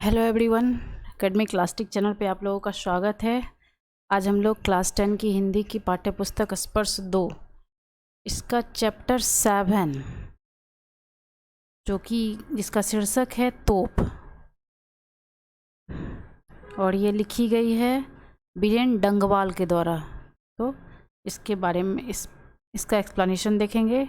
Hello everyone, academic clastic channel पे आप लोगों का स्वागत है। आज हम लोग क्लास 10 की हिंदी की पाठ्यपुस्तक स्पर्श 2 इसका चैप्टर 7 जो कि जिसका शीर्षक है तोप, और ये लिखी गई है बीरेन डंगवाल के द्वारा। तो इसके बारे में इसका एक्सप्लेनेशन देखेंगे।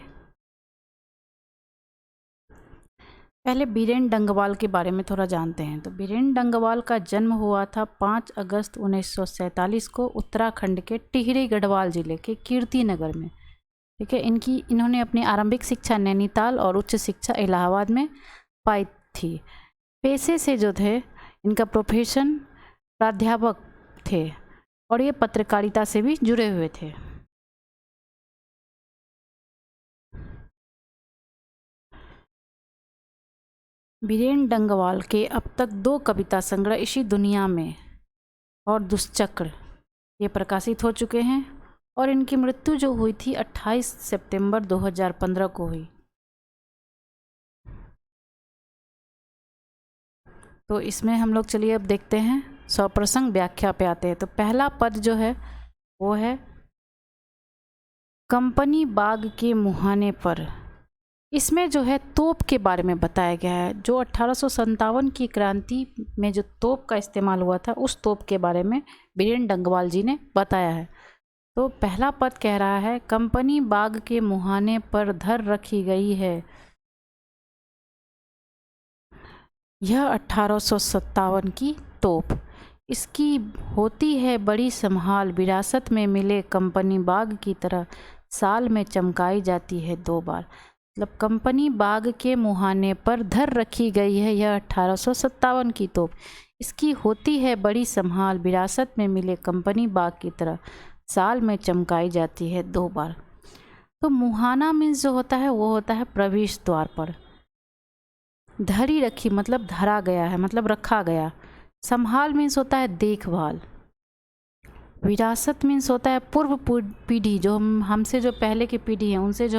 पहले बीरेन डंगवाल के बारे में थोड़ा जानते हैं। तो बीरेन डंगवाल का जन्म हुआ था 5 अगस्त 1947 को उत्तराखंड के टिहरी गढ़वाल जिले के कीर्ति नगर में। ठीक है, इन्होंने अपनी आरंभिक शिक्षा नैनीताल और उच्च शिक्षा इलाहाबाद में पाई थी। पेशे से जो थे, इनका प्रोफेशन प्राध्यापक थे और ये पत्रकारिता से भी जुड़े हुए थे। बीरेन डंगवाल के अब तक 2 कविता संग्रह इसी दुनिया में और दुष्चक्र ये प्रकाशित हो चुके हैं, और इनकी मृत्यु जो हुई थी 28 सितंबर 2015 को हुई। तो इसमें हम लोग चलिए अब देखते हैं, स्वप्रसंग व्याख्या पे आते हैं। तो पहला पद जो है वो है कंपनी बाग के मुहाने पर। इसमें जो है तोप के बारे में बताया गया है। जो 1857 की क्रांति में जो तोप का इस्तेमाल हुआ था, उस तोप के बारे में बीरेन डंगवाल जी ने बताया है। तो पहला पद कह रहा है कंपनी बाग के मुहाने पर धर रखी गई है। यह 1857 की तोप, इसकी होती है बड़ी संभाल, विरासत में मिले कंपनी बाग की तरह, साल में चमकाई जाती है 2 बार। मतलब कंपनी बाग के मुहाने पर धर रखी गई है यह 1857 की तोप, इसकी होती है बड़ी संभाल, विरासत में मिले कंपनी बाग की तरह, साल में चमकाई जाती है 2 बार। तो मुहाना मीन्स जो होता है वो होता है प्रवेश द्वार पर। धरी रखी मतलब धरा गया है, मतलब रखा गया। संभाल मीन्स होता है देखभाल। विरासत मीन्स होता है पूर्व पीढ़ी, जो हमसे जो पहले की पीढ़ी है उनसे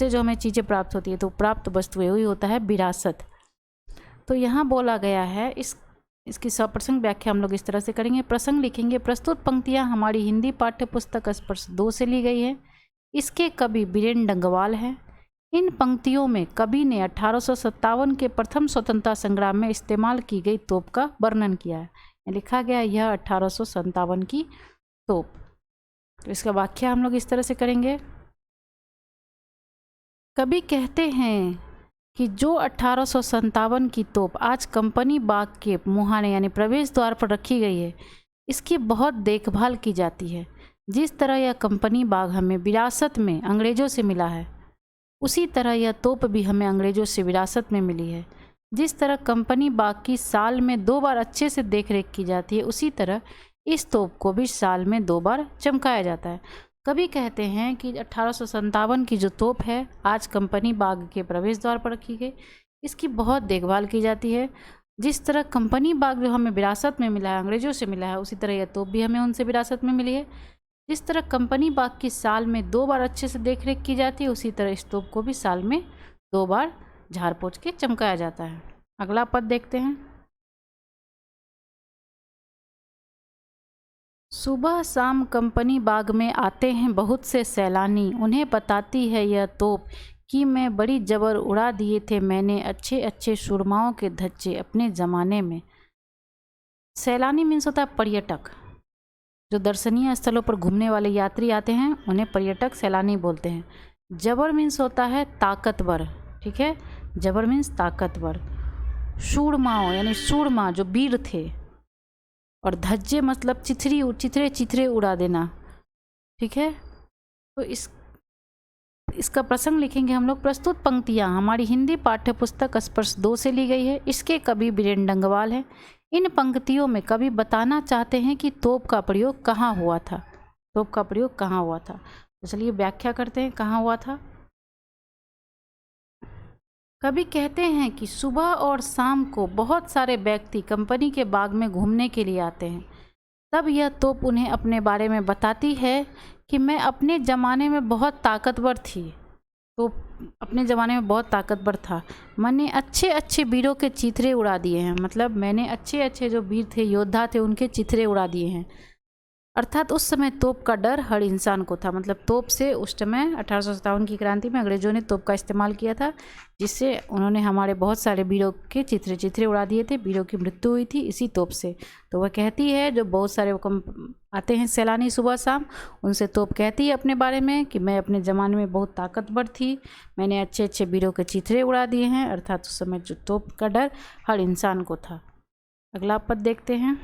जो हमें चीज़ें प्राप्त होती है, तो प्राप्त वस्तुएं, वही होता है विरासत। तो यहाँ बोला गया है, इसकी सप्रसंग व्याख्या हम लोग इस तरह से करेंगे। प्रसंग लिखेंगे, प्रस्तुत पंक्तियाँ हमारी हिंदी पाठ्य पुस्तक स्पर्श 2 से ली गई है। इसके कवि बीरेन डंगवाल हैं। इन पंक्तियों में कवि ने 1857 के प्रथम स्वतंत्रता संग्राम में इस्तेमाल की गई तोप का वर्णन किया है। लिखा गया यह 1857 की तोप। तो इसका व्याख्या हम लोग इस तरह से करेंगे। कवि कहते हैं कि जो 1857 की तोप आज कंपनी बाग के मुहाने यानी प्रवेश द्वार पर रखी गई है, इसकी बहुत देखभाल की जाती है। जिस तरह यह कंपनी बाग हमें विरासत में अंग्रेजों से मिला है, उसी तरह यह तोप भी हमें अंग्रेजों से विरासत में मिली है। जिस तरह कंपनी बाग की साल में 2 बार अच्छे से देखरेख की जाती है, उसी तरह इस तोप को भी साल में 2 बार चमकाया जाता है। कवि कहते हैं कि 1857 की जो तोप है आज कंपनी बाग के प्रवेश द्वार पर रखी गई, इसकी बहुत देखभाल की जाती है। जिस तरह कंपनी बाग जो हमें विरासत में मिला है, अंग्रेजों से मिला है, उसी तरह यह तोप भी हमें उनसे विरासत में मिली है। जिस तरह कंपनी बाग की साल में 2 बार अच्छे से देखरेख की जाती है, उसी तरह इस तोप को भी साल में 2 बार झाड़ पोंछ के चमकाया जाता है। अगला पद देखते हैं। सुबह शाम कंपनी बाग में आते हैं बहुत से सैलानी, उन्हें बताती है यह तोप कि मैं बड़ी जबर उड़ा दिए थे मैंने अच्छे अच्छे सुरमाओं के धच्चे अपने ज़माने में। सैलानी मीन्स होता है पर्यटक। जो दर्शनीय स्थलों पर घूमने वाले यात्री आते हैं उन्हें पर्यटक सैलानी बोलते हैं। जबर मीन्स होता है ताकतवर। ठीक है, जबर मीन्स ताकतवर। शूरमाओं यानी सूरमा जो वीर थे, और धज्जे मतलब चिथरे उड़ा देना। ठीक है, तो इसका प्रसंग लिखेंगे हम लोग। प्रस्तुत पंक्तियाँ हमारी हिंदी पाठ्य पुस्तक स्पर्श 2 से ली गई है। इसके कवि बीरेन डंगवाल हैं। इन पंक्तियों में कवि बताना चाहते हैं कि तोप का प्रयोग कहाँ हुआ था। तोप का प्रयोग कहाँ हुआ था, तो चलिए व्याख्या करते हैं कहाँ हुआ था। कवि कहते हैं कि सुबह और शाम को बहुत सारे व्यक्ति कंपनी के बाग में घूमने के लिए आते हैं। तब यह तोप उन्हें अपने बारे में बताती है कि मैं अपने ज़माने में बहुत ताकतवर थी, तो अपने ज़माने में बहुत ताकतवर था। मैंने अच्छे अच्छे वीरों के चिथड़े उड़ा दिए हैं, मतलब मैंने अच्छे अच्छे जो वीर थे, योद्धा थे, उनके चिथड़े उड़ा दिए हैं। अर्थात उस समय तोप का डर हर इंसान को था। मतलब तोप से उस समय 1857 की क्रांति में अंग्रेज़ों ने तोप का इस्तेमाल किया था, जिससे उन्होंने हमारे बहुत सारे वीरों के चिथड़े उड़ा दिए थे। वीरों की मृत्यु हुई थी इसी तोप से। तो वह कहती है, जो बहुत सारे आते हैं सैलानी सुबह शाम, उनसे तोप कहती है अपने बारे में कि मैं अपने ज़माने में बहुत ताकतवर थी, मैंने अच्छे अच्छे वीरों के चिथड़े उड़ा दिए हैं। अर्थात उस समय जो तोप का डर हर इंसान को था। अगला पद देखते हैं।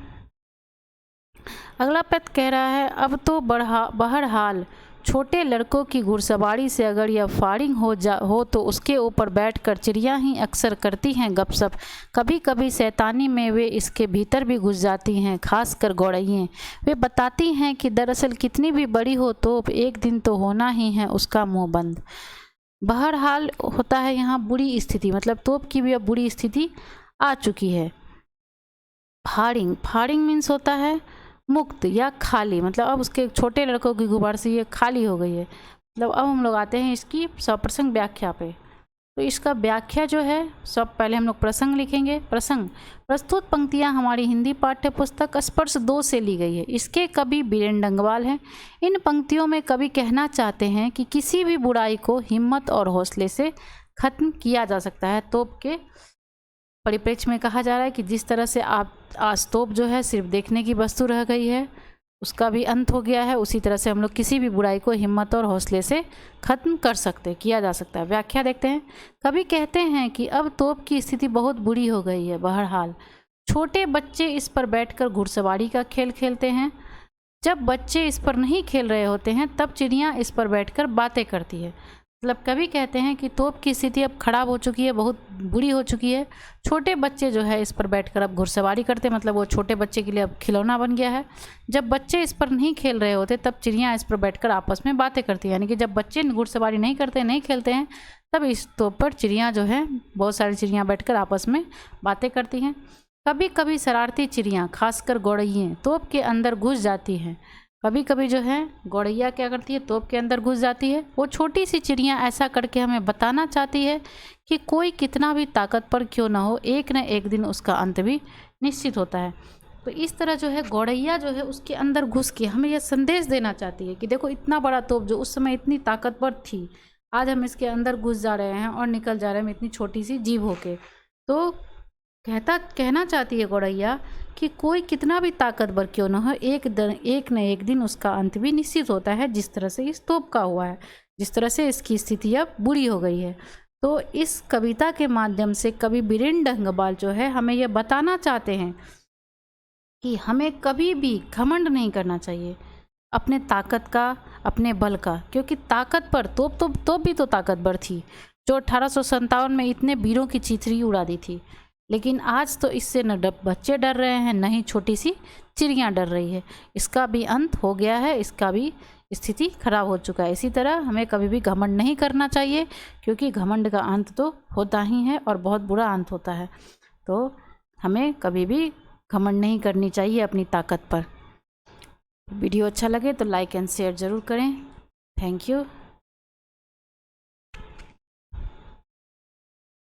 अगला पद कह रहा है, अब तो बहरहाल छोटे लड़कों की घुड़सवारी से अगर यह फायरिंग हो तो उसके ऊपर बैठकर चिड़िया ही अक्सर करती हैं गपशप। कभी कभी शैतानी में वे इसके भीतर भी घुस जाती हैं, खासकर गौरैयें। वे बताती हैं कि दरअसल कितनी भी बड़ी हो तो एक दिन तो होना ही है उसका मुंह बंद। बहरहाल होता है यहाँ बुरी स्थिति, मतलब तोप की भी अब बुरी स्थिति आ चुकी है। फायरिंग मीन्स होता है मुक्त या खाली, मतलब अब उसके छोटे लड़कों की गुबार से ये खाली हो गई है। मतलब अब हम लोग आते हैं इसकी सप्रसंग व्याख्या पे। तो इसका व्याख्या जो है, सब पहले हम लोग प्रसंग लिखेंगे। प्रसंग, प्रस्तुत पंक्तियां हमारी हिंदी पाठ्य पुस्तक स्पर्श 2 से ली गई है। इसके कवि बीरेन डंगवाल हैं। इन पंक्तियों में कवि कहना चाहते हैं कि किसी भी बुराई को हिम्मत और हौसले से खत्म किया जा सकता है। तोप के परिप्रेक्ष्य में कहा जा रहा है कि जिस तरह से आज तोप जो है सिर्फ देखने की वस्तु रह गई है, उसका भी अंत हो गया है, उसी तरह से हम लोग किसी भी बुराई को हिम्मत और हौसले से ख़त्म किया जा सकता है। व्याख्या देखते हैं। कभी कहते हैं कि अब तोप की स्थिति बहुत बुरी हो गई है। बहरहाल छोटे बच्चे इस पर बैठकर घुड़सवारी का खेल खेलते हैं। जब बच्चे इस पर नहीं खेल रहे होते हैं तब चिड़ियाँ इस पर बैठकर बातें करती है। मतलब कभी कहते हैं कि तोप की स्थिति अब खराब हो चुकी है, बहुत बुरी हो चुकी है। छोटे बच्चे जो है इस पर बैठकर अब घुड़सवारी करते हैं, मतलब वो छोटे बच्चे के लिए अब खिलौना बन गया है। जब बच्चे इस पर नहीं खेल रहे होते तब चिड़ियाँ इस पर बैठकर आपस में बातें करती हैं। यानी कि जब बच्चे घुड़सवारी नहीं करते, नहीं खेलते हैं, तब इस तोप पर चिड़ियाँ जो है, बहुत सारी चिड़ियाँ बैठकर आपस में बातें करती हैं। कभी कभी शरारती चिड़ियाँ, खासकर गौरैयें, तोप के अंदर घुस जाती हैं। कभी कभी जो है गौरैया क्या करती है, तोप के अंदर घुस जाती है। वो छोटी सी चिड़िया ऐसा करके हमें बताना चाहती है कि कोई कितना भी ताकतवर क्यों ना हो, एक न एक दिन उसका अंत भी निश्चित होता है। तो इस तरह जो है गौरैया जो है उसके अंदर घुस के हमें यह संदेश देना चाहती है कि देखो इतना बड़ा तोप जो उस समय इतनी ताकतवर थी, आज हम इसके अंदर घुस जा रहे हैं और निकल जा रहे हैं इतनी छोटी सी जीव होके। तो कहना चाहती है गौरैया कि कोई कितना भी ताकतवर क्यों न हो, एक न एक दिन उसका अंत भी निश्चित होता है, जिस तरह से इस तोप का हुआ है, जिस तरह से इसकी स्थिति अब बुरी हो गई है। तो इस कविता के माध्यम से कवि बीरेन डंगवाल जो है हमें यह बताना चाहते हैं कि हमें कभी भी घमंड नहीं करना चाहिए अपने ताकत का, अपने बल का, क्योंकि ताकतवर तोप भी तो ताकतवर थी, जो 1857 में इतने वीरों की चिथड़ी उड़ा दी थी। लेकिन आज तो इससे न बच्चे डर रहे हैं, न ही छोटी सी चिड़ियाँ डर रही है। इसका भी अंत हो गया है, इसका भी स्थिति खराब हो चुका है। इसी तरह हमें कभी भी घमंड नहीं करना चाहिए, क्योंकि घमंड का अंत तो होता ही है और बहुत बुरा अंत होता है। तो हमें कभी भी घमंड नहीं करनी चाहिए अपनी ताकत पर। वीडियो अच्छा लगे तो लाइक एंड शेयर ज़रूर करें। Thank you.